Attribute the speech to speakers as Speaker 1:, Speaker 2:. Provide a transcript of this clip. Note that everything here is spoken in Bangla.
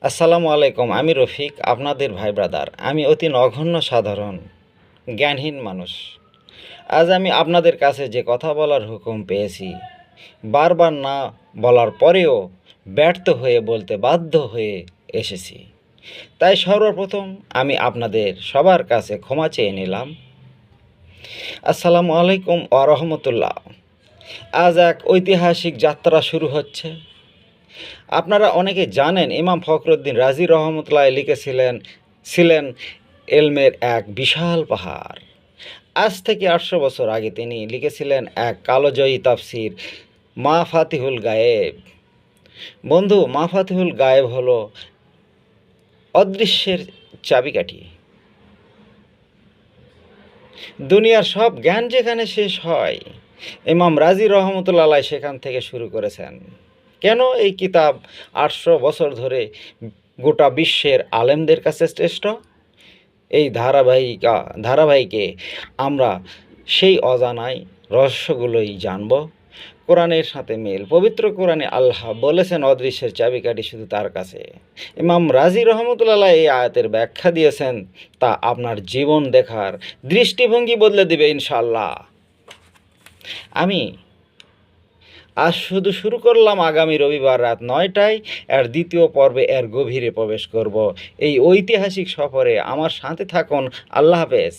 Speaker 1: আসসালামু আলাইকুম। আমি রফিক, আপনাদের ভাই ব্রাদার। আমি অতি নগণ্য সাধারণ জ্ঞানহীন মানুষ। আজ আমি আপনাদের কাছে যে কথা বলার হুকুম পেয়েছি, বারবার না বলার পরেও ব্যর্থ হয়ে বলতে বাধ্য হয়ে এসেছি। তাই সর্বপ্রথম আমি আপনাদের সবার কাছে ক্ষমা চেয়ে নিলাম। আসসালামু আলাইকুম ওয়া রাহমাতুল্লাহ। আজ এক ঐতিহাসিক যাত্রা শুরু হচ্ছে। আপনারা অনেকে জানেন, ইমাম ফখরুদ্দীন রাজি রহমতুল্লাহ ছিলেন এলমের এক বিশাল পাহাড়। আজ থেকে ৮০০ বছর আগে তিনি লিখেছিলেন এক কালোজয়ী তাফসির, মা ফাতিহুল গায়েব। বন্ধু, মা ফাতিহুল গায়েব হলো অদৃশ্যের চাবিকাঠি। দুনিয়ার সব জ্ঞান যেখানে শেষ হয়, ইমাম রাজি রহমতুল্লাহ সেখান থেকে শুরু করেছেন। কেন এই কিতাব ৮০০ বছর ধরে গোটা বিশ্বের আলেমদের কাছে শ্রেষ্ঠ? এই ধারাবাহিকে আমরা সেই অজানায় রহস্যগুলোই জানব। কোরআনের সাথে মিল। পবিত্র কোরআনে আল্লাহ বলেছেন, অদৃশ্যের চাবিকাঠি শুধু তার কাছে। ইমাম রাজি রহমতুল্লাহ এই আয়াতের ব্যাখ্যা দিয়েছেন, তা আপনার জীবন দেখার দৃষ্টিভঙ্গি বদলে দিবে ইনশাআল্লাহ। আমি আজ শুরু করলাম। আগামী রবিবার রাত ৯টায় এর দ্বিতীয় পর্বে এর গভীরে প্রবেশ করব। এই ঐতিহাসিক সফরে আমার সাথে থাকুন। আল্লাহ হাফেজ।